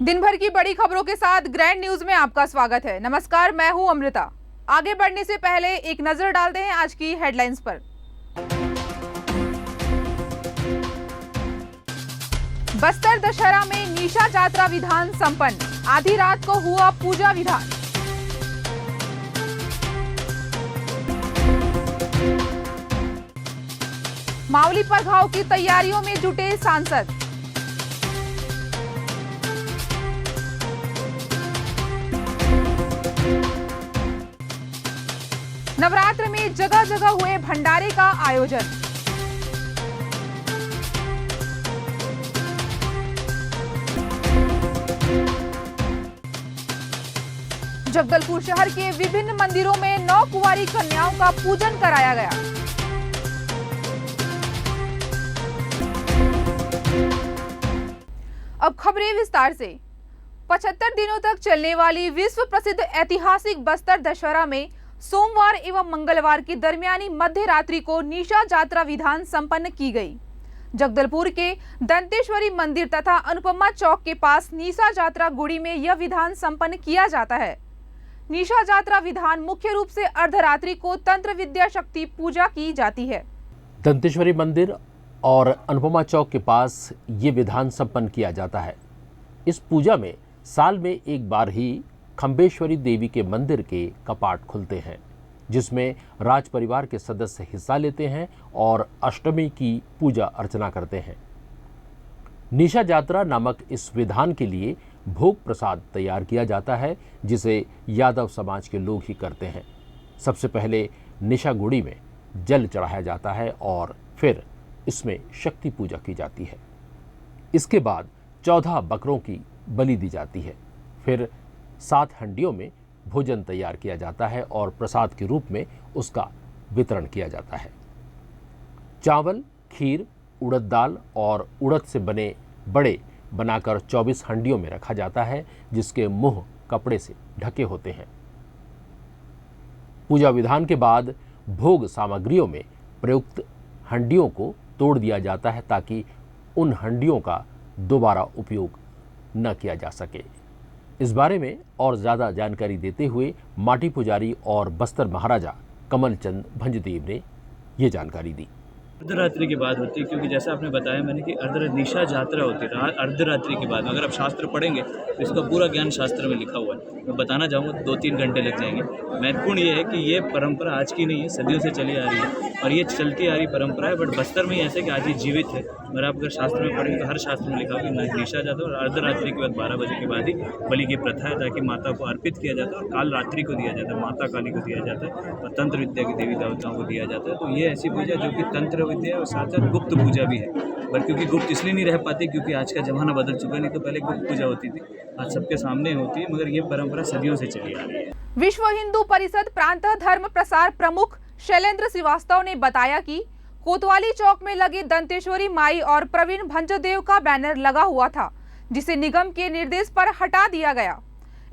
दिन भर की बड़ी खबरों के साथ ग्रैंड न्यूज में आपका स्वागत है। नमस्कार, मैं हूं अमृता। आगे बढ़ने से पहले एक नजर डालते हैं आज की हेडलाइंस पर। बस्तर दशहरा में निशा जात्रा विधान संपन्न, आधी रात को हुआ पूजा विधान। मावली पर घाव की तैयारियों में जुटे सांसद। नवरात्र में जगह जगह हुए भंडारे का आयोजन। जगदलपुर शहर के विभिन्न मंदिरों में 9 कुंवारी कन्याओं का पूजन कराया गया। अब खबरें विस्तार से। 75 दिनों तक चलने वाली विश्व प्रसिद्ध ऐतिहासिक बस्तर दशहरा में सोमवार एवं मंगलवार की दरमियानी मध्य रात्रि को निशा जात्रा विधान संपन्न की गई। जगदलपुर के दंतेश्वरी मंदिर तथा अनुपमा चौक के पास निशा जात्रा गुड़ी में यह विधान संपन्न किया जाता है। निशा जात्रा विधान मुख्य रूप से अर्धरात्रि को तंत्र विद्या शक्ति पूजा की जाती है। दंतेश्वरी मंदिर और अनुपमा चौक के पास ये विधान संपन्न किया जाता है। इस पूजा में साल में एक बार ही खंबेश्वरी देवी के मंदिर के कपाट खुलते हैं, जिसमें राज परिवार के सदस्य हिस्सा लेते हैं और अष्टमी की पूजा अर्चना करते हैं। निशा जात्रा नामक इस विधान के लिए भोग प्रसाद तैयार किया जाता है, जिसे यादव समाज के लोग ही करते हैं। सबसे पहले निशा गुड़ी में जल चढ़ाया जाता है और फिर इसमें शक्ति पूजा की जाती है। इसके बाद 14 बकरों की बलि दी जाती है। फिर 7 हंडियों में भोजन तैयार किया जाता है और प्रसाद के रूप में उसका वितरण किया जाता है। चावल, खीर, उड़द दाल और उड़द से बने बड़े बनाकर 24 हंडियों में रखा जाता है, जिसके मुंह कपड़े से ढके होते हैं। पूजा विधान के बाद भोग सामग्रियों में प्रयुक्त हंडियों को तोड़ दिया जाता है ताकि उन हंडियों का दोबारा उपयोग न किया जा सके। इस बारे में और ज़्यादा जानकारी देते हुए माटी पुजारी और बस्तर महाराजा कमलचंद भंजदेव ने ये जानकारी दी। अर्धरात्रि के बाद होती है, क्योंकि जैसा आपने बताया मैंने कि निशा जात्रा होती है अर्धरात्रि के बाद। अगर आप शास्त्र पढ़ेंगे तो इसका पूरा ज्ञान शास्त्र में लिखा हुआ है। मैं बताना चाहूँगा 2-3 घंटे लग जाएंगे। महत्वपूर्ण ये है कि ये परंपरा आज की नहीं है, सदियों से चली आ रही है और ये चलती आ रही परंपरा है। बट बस्तर में ही ऐसे कि आज ये जीवित है। अगर आप शास्त्र में पढ़ेंगे तो हर शास्त्र में लिखा हुआ कि निशा जात्रा और अर्धरात्रि के बाद 12 बजे के बाद ही बलि की प्रथा है, ताकि माता को अर्पित किया जाता है और काल रात्रि को दिया जाता है, माता काली को दिया जाता है और तंत्र विद्या की देवी देवताओं को दिया जाता है। तो ये ऐसी पूजा जो कि तंत्र विद्या और साथ साथ गुप्त पूजा भी है। पर क्योंकि गुप्त इसलिए नहीं रह पाती क्योंकि आज का जमाना बदल चुका है, नहीं तो पहले गुप्त पूजा होती थी, आज सबके सामने होती है, मगर ये परंपरा सदियों से चली आ रही है। विश्व हिंदू परिषद प्रांत धर्म प्रसार प्रमुख शैलेंद्र श्रीवास्तव ने बताया कि कोतवाली चौक में लगे दंतेश्वरी माई और प्रवीण भंजदेव का बैनर लगा हुआ था, जिसे निगम के निर्देश पर हटा दिया गया।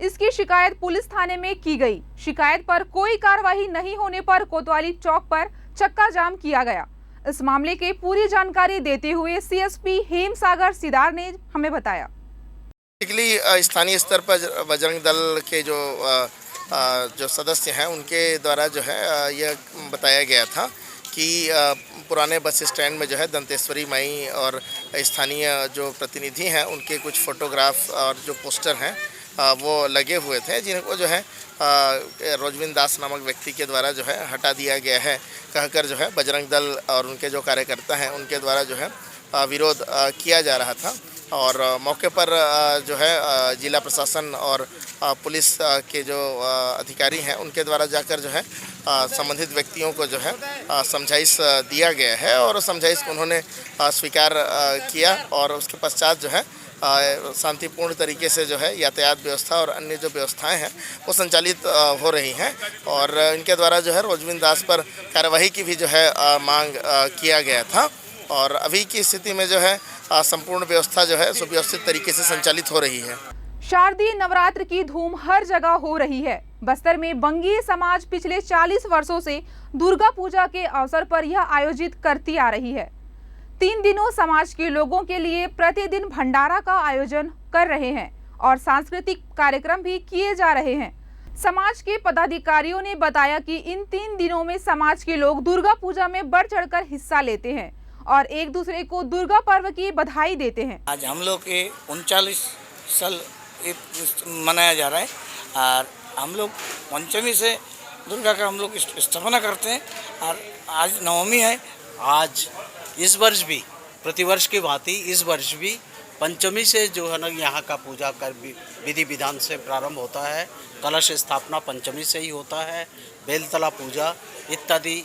इसकी शिकायत पुलिस थाने में की गई। शिकायत पर कोई कार्रवाई नहीं होने पर कोतवाली चौक पर चक्का जाम किया गया। इस मामले की पूरी जानकारी देते हुए सीएसपी हेमसागर सिदार ने हमें बताया। स्थानीय स्तर पर बजरंग दल के जो सदस्य हैं उनके द्वारा जो है यह बताया गया था कि पुराने बस स्टैंड में जो है दंतेश्वरी माई और स्थानीय जो प्रतिनिधि हैं उनके कुछ फोटोग्राफ और जो पोस्टर हैं वो लगे हुए थे, जिनको जो है रोजविन दास नामक व्यक्ति के द्वारा जो है हटा दिया गया है, कहकर जो है बजरंग दल और उनके जो कार्यकर्ता हैं उनके द्वारा जो है विरोध किया जा रहा था। और मौके पर जो है जिला प्रशासन और पुलिस के जो अधिकारी हैं उनके द्वारा जाकर जो है संबंधित व्यक्तियों को जो है समझाइश दिया गया है और समझाइश को उन्होंने स्वीकार किया और उसके पश्चात जो है शांतिपूर्ण तरीके से जो है यातायात व्यवस्था और अन्य जो व्यवस्थाएं हैं वो संचालित हो रही हैं और इनके द्वारा जो है रोजविन दास पर कार्यवाही की भी जो है मांग किया गया था। और अभी की स्थिति में जो है संपूर्ण व्यवस्था जो है सुव्यवस्थित तरीके से संचालित हो रही है। शारदीय नवरात्र की धूम हर जगह हो रही है। बस्तर में बंगीय समाज पिछले 40 वर्षों से दुर्गा पूजा के अवसर पर यह आयोजित करती आ रही है। 3 दिनों समाज के लोगों के लिए प्रतिदिन भंडारा का आयोजन कर रहे हैं और सांस्कृतिक कार्यक्रम भी किए जा रहे हैं। समाज के पदाधिकारियों ने बताया कि इन 3 दिनों में समाज के लोग दुर्गा पूजा में बढ़ चढ़कर हिस्सा लेते हैं और एक दूसरे को दुर्गा पर्व की बधाई देते हैं। आज हम लोग के 39 साल मनाया जा रहा है और हम लोग पंचमी से दुर्गा का हम लोग स्थापना करते हैं और आज नवमी है। आज इस वर्ष भी प्रतिवर्ष की भांति इस वर्ष भी पंचमी से जो है ना यहाँ का पूजा कर विधि विधान से प्रारंभ होता है। कलश स्थापना पंचमी से ही होता है। बेलतला पूजा इत्यादि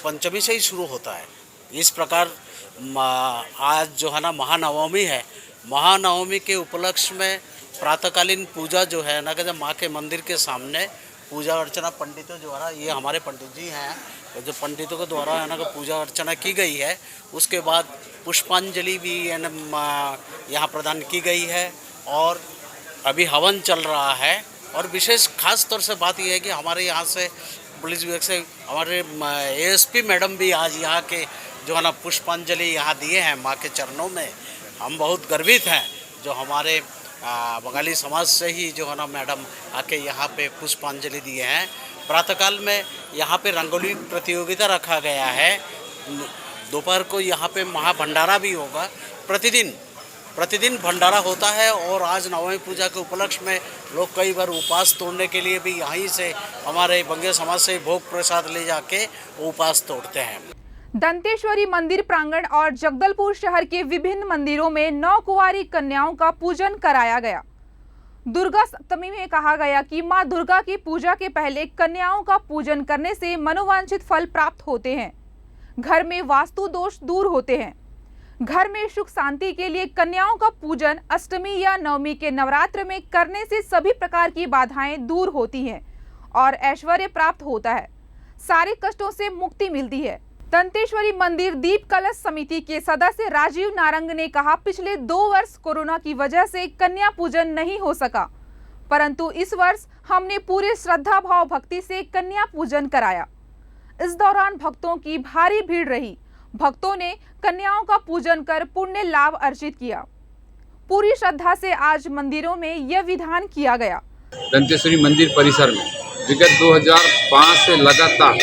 पंचमी से ही शुरू होता है। इस प्रकार आज जो है ना महानवमी है। महानवमी के उपलक्ष्य में प्रातःकालीन पूजा जो है ना कि माँ के मंदिर के सामने पूजा अर्चना पंडितों द्वारा, ये हमारे पंडित जी हैं जो पंडितों के द्वारा है ना कि पूजा अर्चना की गई है। उसके बाद पुष्पांजलि भी यहाँ प्रदान की गई है और अभी हवन चल रहा है। और विशेष खास तौर से बात यह है कि हमारे यहाँ से पुलिस विभाग से हमारे एएसपी मैडम भी आज यहाँ के जो है ना पुष्पांजलि यहाँ दिए हैं माँ के चरणों में। हम बहुत गर्वित हैं जो हमारे बंगाली समाज से ही जो है ना मैडम आके यहाँ पे पुष्पांजलि दिए हैं। प्रातःकाल में यहाँ पे रंगोली प्रतियोगिता रखा गया है। दोपहर को यहाँ पे महाभंडारा भी होगा। प्रतिदिन भंडारा होता है और आज नवमी पूजा के उपलक्ष्य में लोग कई बार उपवास तोड़ने के लिए भी यहीं से हमारे बंगाली समाज से भोग प्रसाद ले जाके उपवास तोड़ते हैं। दंतेश्वरी मंदिर प्रांगण और जगदलपुर शहर के विभिन्न मंदिरों में 9 कुंवारी कन्याओं का पूजन कराया गया। दुर्गा सप्तमी में कहा गया कि मां दुर्गा की पूजा के पहले कन्याओं का पूजन करने से मनोवांछित फल प्राप्त होते हैं, घर में वास्तु दोष दूर होते हैं। घर में सुख शांति के लिए कन्याओं का पूजन अष्टमी या नवमी के नवरात्र में करने से सभी प्रकार की बाधाएं दूर होती हैं और ऐश्वर्य प्राप्त होता है, सारे कष्टों से मुक्ति मिलती है। दंतेश्वरी मंदिर दीप कलश समिति के सदस्य राजीव नारंग ने कहा, पिछले 2 वर्ष कोरोना की वजह से कन्या पूजन नहीं हो सका, परंतु इस वर्ष हमने पूरे श्रद्धा भाव भक्ति से कन्या पूजन कराया। इस दौरान भक्तों की भारी भीड़ रही। भक्तों ने कन्याओं का पूजन कर पुण्य लाभ अर्जित किया। पूरी श्रद्धा से आज मंदिरों में यह विधान किया गया। दंतेश्वरी मंदिर परिसर में विगत 2005 से लगातार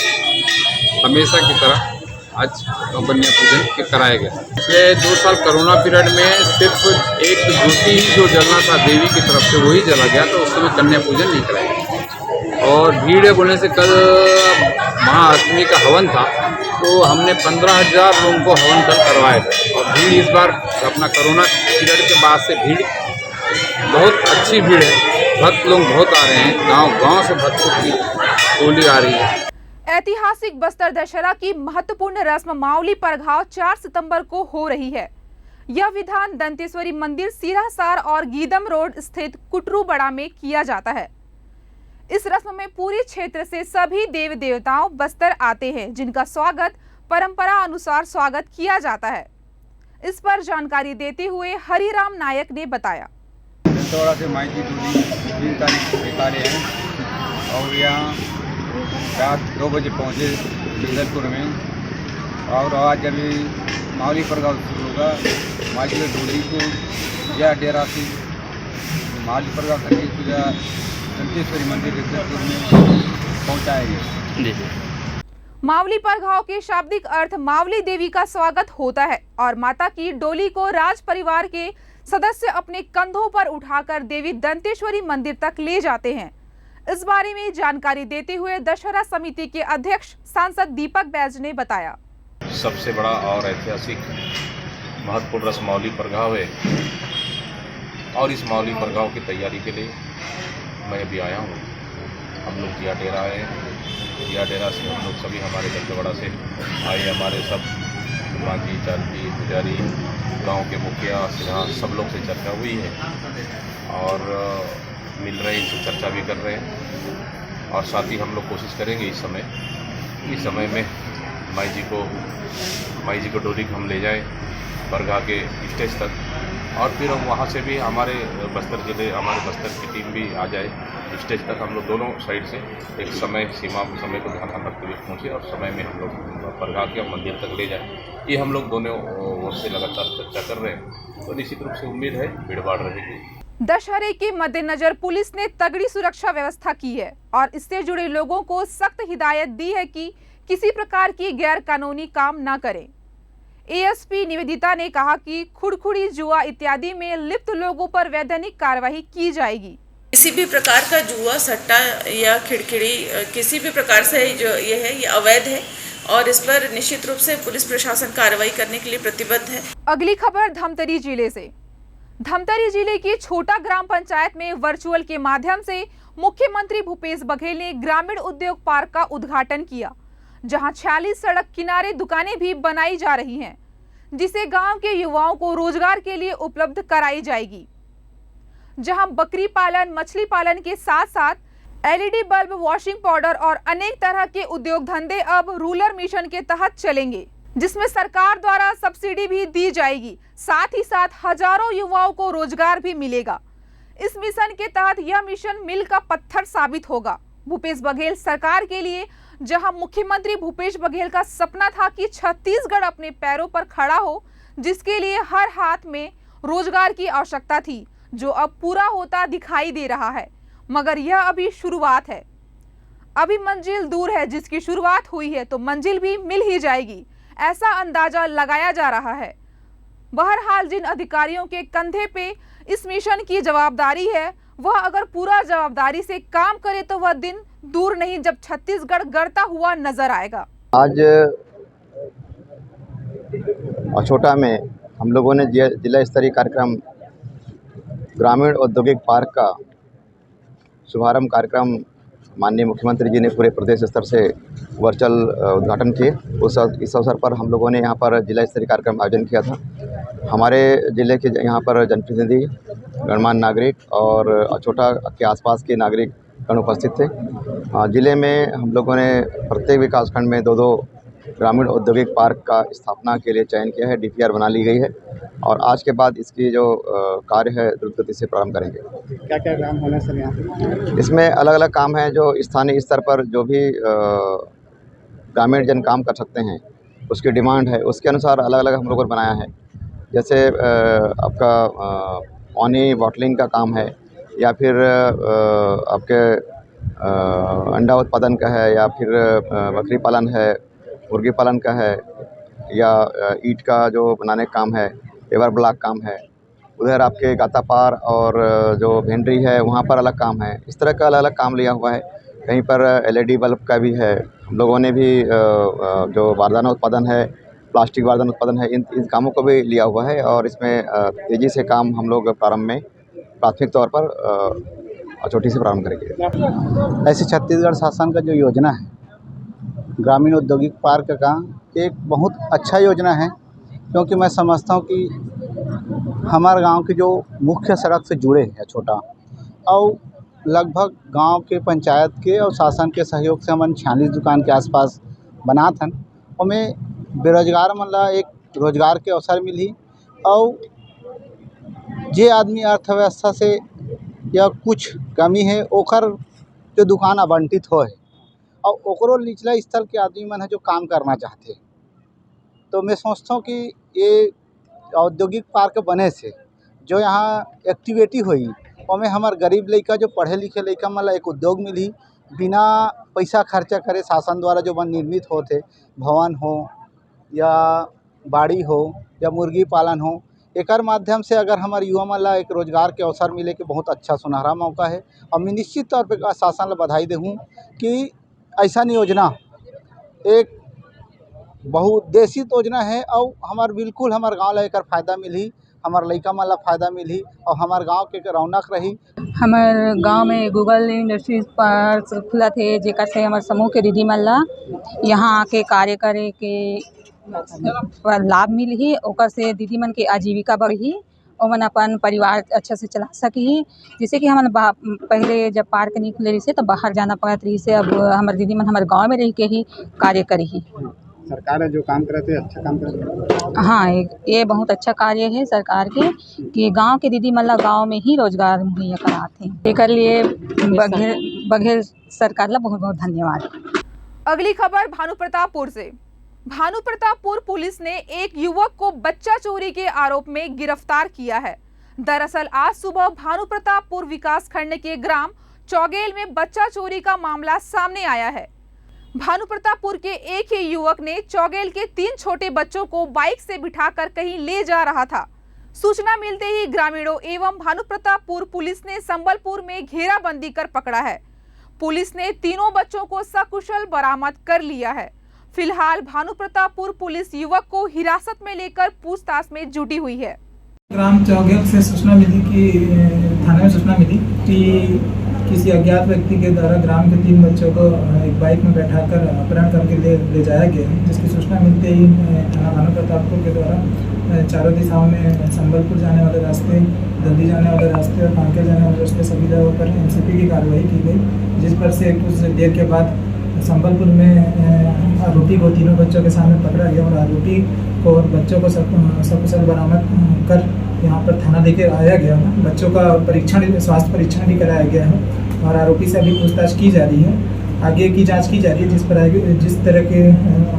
हमेशा की तरह आज कन्या पूजन कराया गया। पिछले 2 साल कोरोना पीरियड में सिर्फ एक ज्योति ही जो जलना था देवी की तरफ से वही जला गया, तो उस समय कन्या पूजन नहीं कराया गया। और भीड़ बोलने से कल महाअष्टमी का हवन था, तो हमने 15,000 लोगों को हवन कल करवाया था। और भीड़ इस बार अपना कोरोना पीरियड के बाद से भीड़ बहुत अच्छी भीड़ है। भक्त लोग बहुत आ रहे हैं, गांव से भक्तों की टोली आ रही है। ऐतिहासिक बस्तर दशहरा की महत्वपूर्ण रस्म मावली परघाव 4 सितंबर को हो रही है। यह विधान दंतेश्वरी मंदिर सिरासार और गीदम रोड स्थित कुटरूबड़ा में किया जाता है। इस रस्म में पूरे क्षेत्र से सभी देव देवताओं बस्तर आते हैं, जिनका स्वागत परंपरा अनुसार स्वागत किया जाता है। इस पर जानकारी देते हुए हरिराम नायक ने बताया, दंतेवाड़ा से माई की डोली 3 तारीख को निकाले हैं और यहाँ रात 2 बजे पहुँचे जगदलपुर में। और आज अभी मावली परगाव शुरू होगा। माई की डोली को या डेरा से मावली परगाव करके पूजा दंतेश्वरी मंदिर जगदलपुर में पहुँचाएंगे। मावली परघाव के शाब्दिक अर्थ मावली देवी का स्वागत होता है और माता की डोली को राज परिवार के सदस्य अपने कंधों पर उठाकर देवी दंतेश्वरी मंदिर तक ले जाते हैं। इस बारे में जानकारी देते हुए दशहरा समिति के अध्यक्ष सांसद दीपक बैज ने बताया, सबसे बड़ा और ऐतिहासिक महत्वपूर्ण रस्म मावली परघाव है और इस मावली परघाव की तैयारी के लिए मैं अभी आया हूँ। हम लोग जिया डेरा है, जिया डेरा से हम लोग सभी हमारे दंतेवाड़ा से आए, हमारे सब मांझी चालती पुजारी गांव के मुखिया सिन्हा सब लोग से चर्चा हुई है और मिल रहे हैं, इनसे चर्चा भी कर रहे हैं। और साथ ही हम लोग कोशिश करेंगे इस समय में माई जी को डोली को हम ले जाएं परघा के स्टेज तक और फिर हम वहाँ से भी हमारे बस्तर की टीम भी आ जाए स्टेज तक। हम लोग दोनों साइड से एक समय को ध्यान रखते हुए पहुँचे और समय में हम लोग परघा के मंदिर तक ले जाएं। ये हम लोग दोनों ओर से लगातार चर्चा कर रहे हैं, तो निश्चित रूप से उम्मीद है भीड़ भाड़ रहेगी। दशहरे के मद्देनजर पुलिस ने तगड़ी सुरक्षा व्यवस्था की है और इससे जुड़े लोगों को सख्त हिदायत दी है कि किसी प्रकार की गैर कानूनी काम न करें। एएसपी निवेदिता ने कहा कि खुड़खुड़ी, जुआ इत्यादि में लिप्त लोगों पर वैधानिक कार्रवाई की जाएगी। किसी भी प्रकार का जुआ, सट्टा या खिड़खिड़ी किसी भी प्रकार से जो ये है, ये अवैध है और इस पर निश्चित रूप से पुलिस प्रशासन कार्रवाई करने के लिए प्रतिबद्ध है। अगली खबर धमतरी जिले से। धमतरी जिले की छोटा ग्राम पंचायत में वर्चुअल के माध्यम से मुख्यमंत्री भूपेश बघेल ने ग्रामीण उद्योग पार्क का उद्घाटन किया, जहां 46 सड़क किनारे दुकानें भी बनाई जा रही हैं, जिसे गांव के युवाओं को रोजगार के लिए उपलब्ध कराई जाएगी। जहां बकरी पालन, मछली पालन के साथ साथ एलईडी बल्ब, वॉशिंग पाउडर और अनेक तरह के उद्योग धंधे अब रूरल मिशन के तहत चलेंगे, जिसमें सरकार द्वारा सब्सिडी भी दी जाएगी। साथ ही साथ हजारों युवाओं को रोजगार भी मिलेगा। इस मिशन के तहत यह मिशन मील का पत्थर साबित होगा भूपेश बघेल सरकार के लिए, जहां मुख्यमंत्री भूपेश बघेल का सपना था कि छत्तीसगढ़ अपने पैरों पर खड़ा हो, जिसके लिए हर हाथ में रोजगार की आवश्यकता थी, जो अब पूरा होता दिखाई दे रहा है। मगर यह अभी शुरुआत है, अभी मंजिल दूर है। जिसकी शुरुआत हुई है तो मंजिल भी मिल ही जाएगी, ऐसा अंदाजा लगाया जा रहा है। बहरहाल जिन अधिकारियों के कंधे पे इस मिशन की जवाबदारी है, वह अगर पूरा जवाबदारी से काम करे तो वह दिन दूर नहीं जब छत्तीसगढ़ गढ़ता हुआ नजर आएगा। आज अछोटा में हम लोगों ने जिला स्तरीय कार्यक्रम ग्रामीण औद्योगिक पार्क का शुभारंभ कार्यक्रम माननीय मुख्यमंत्री जी ने पूरे प्रदेश स्तर से वर्चुअल उद्घाटन किए। इस अवसर पर हम लोगों ने यहाँ पर जिला स्तरीय कार्यक्रम आयोजन किया था। हमारे ज़िले के यहाँ पर जनप्रतिनिधि, गणमान्य नागरिक और अछोटा के आसपास के नागरिक गण उपस्थित थे। ज़िले में हम लोगों ने प्रत्येक विकासखंड में 2-2 ग्रामीण औद्योगिक पार्क का स्थापना के लिए चयन किया है। डीपीआर बना ली गई है और आज के बाद इसकी जो कार्य है द्रुत गति से प्रारंभ करेंगे। क्या क्या काम होना सर यहाँ पे? इसमें अलग अलग काम हैं जो स्थानीय स्तर पर जो भी ग्रामीण जन काम कर सकते हैं, उसकी डिमांड है, उसके अनुसार अलग अलग हम लोगों ने बनाया है। जैसे आपका पानी बॉटलिंग का काम है, या फिर आपके अंडा उत्पादन का है, या फिर बकरी पालन है, मुर्गी पालन का है, या ईंट का जो बनाने का काम है, पेवर ब्लॉक काम है। उधर आपके गातापार और जो भेंडरी है वहाँ पर अलग काम है। इस तरह का अलग अलग काम लिया हुआ है। कहीं पर एलईडी बल्ब का भी है। हम लोगों ने भी जो बारदाना उत्पादन है, प्लास्टिक बारदाना उत्पादन है, इन कामों को भी लिया हुआ है और इसमें तेज़ी से काम हम लोग प्रारंभ में प्राथमिक तौर पर अछोटी से प्रारंभ करेंगे। ऐसे छत्तीसगढ़ शासन का जो योजना है ग्रामीण औद्योगिक पार्क का, एक बहुत अच्छा योजना है, क्योंकि मैं समझता हूँ कि हमारे गांव के जो मुख्य सड़क से जुड़े हैं छोटा, और लगभग गांव के पंचायत के और शासन के सहयोग से हमन 46 दुकान के आसपास बनात हन। हमें बेरोजगार मन ला एक रोजगार के अवसर मिली, और जे आदमी अर्थव्यवस्था से या कुछ कमी है ओकर जो दुकान आवंटित हो है, और ओकरो निचला स्तर के आदमी मन है जो काम करना चाहते हैं। तो मैं सोचता हूँ कि ये औद्योगिक पार्क बने से जो यहाँ एक्टिविटी हुई, और हमार गरीब लड़का जो पढ़े लिखे लड़का मतलब एक उद्योग मिली, बिना पैसा खर्चा करे शासन द्वारा जो बन निर्मित होते, भवन हो या बाड़ी हो या मुर्गी पालन हो, एकर माध्यम से अगर हमारे युवा मन ला एक रोजगार के अवसर मिले के बहुत अच्छा सुनहरा मौका है। और मैं निश्चित तौर पर शासन ला बधाई देहूँ कि ऐसा योजना एक बहुउद्देशित योजना है, और हमार बिल्कुल हमार गाँव ला एकर फायदा मिली, हमार लड़का मन ला फायदा मिली, और हमार गाँव के रौनक रही। हमार गांव में गूगल इंडस्ट्रीज पार्क खुला थे, जेकर से हमार समूह के दीदी मन ला यहाँ आके कार्य करे के लाभ मिली, ओकर से दीदी मन के आजीविका बढ़ी, ओमन अपन परिवार अच्छा से चला सकी। जैसे कि हमन पहले जब पार्क नहीं खुले रही से तो बाहर जाना पड़त रही से, अब हमारे दीदी मन हमारे गाँव में रह के ही कार्य करी। सरकार है जो काम करते हैं अच्छा काम करते। हाँ, ये बहुत अच्छा कार्य है सरकार के कि गांव के दीदी मतलब गांव में ही रोजगार मुहैया कराते हैं। एकर लिए बघेल सरकार ला बहुत बहुत धन्यवाद। अगली खबर भानुप्रतापपुर से। भानुप्रतापपुर पुलिस ने एक युवक को बच्चा चोरी के आरोप में गिरफ्तार किया है। दरअसल आज सुबह भानुप्रतापपुर विकास खंड के ग्राम चौगेल में बच्चा चोरी का मामला सामने आया है। भानुप्रतापपुर के एक ही युवक ने चौगेल के 3 छोटे बच्चों को बाइक से बिठाकर कहीं ले जा रहा था। सूचना मिलते ही ग्रामीणों एवं भानुप्रतापपुर पुलिस ने संबलपुर में घेराबंदी कर पकड़ा है। पुलिस ने तीनों बच्चों को सकुशल बरामद कर लिया है। फिलहाल भानुप्रतापपुर पुलिस युवक को हिरासत में लेकर पूछताछ में जुटी हुई है। ग्राम चौगेल से सूचना मिली कि थाने में सूचना मिली कि किसी अज्ञात व्यक्ति के द्वारा ग्राम के 3 बच्चों को एक बाइक में बैठाकर अपहरण करके ले जाया गया है, जिसकी सूचना मिलते ही थाना भानुप्रतापपुर के द्वारा चारों दिशाओं में संबलपुर जाने वाले रास्ते, दिल्ली जाने वाले रास्ते और कांकेर जाने वाले रास्ते सभी जगहों पर एनसीपी की कार्रवाई की गई, जिस पर से कुछ देर के बाद संबलपुर में आरोपी को तीनों बच्चों के सामने पकड़ा गया और आरोपी को और बच्चों को सकुशल बरामद कर यहाँ पर थाना लेके आया गया है। बच्चों का परीक्षण, स्वास्थ्य परीक्षण भी कराया गया है और आरोपी से अभी पूछताछ की जा रही है। आगे की जांच की जा रही है। जिस तरह के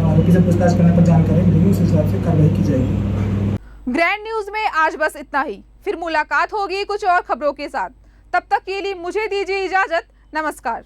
आरोपी से पूछताछ करने पर जानकारी मिलेगी उस हिसाब से कार्रवाई की जाएगी। ग्रैंड न्यूज में आज बस इतना ही। फिर मुलाकात होगी कुछ और खबरों के साथ। तब तक के लिए मुझे दीजिए इजाजत। नमस्कार।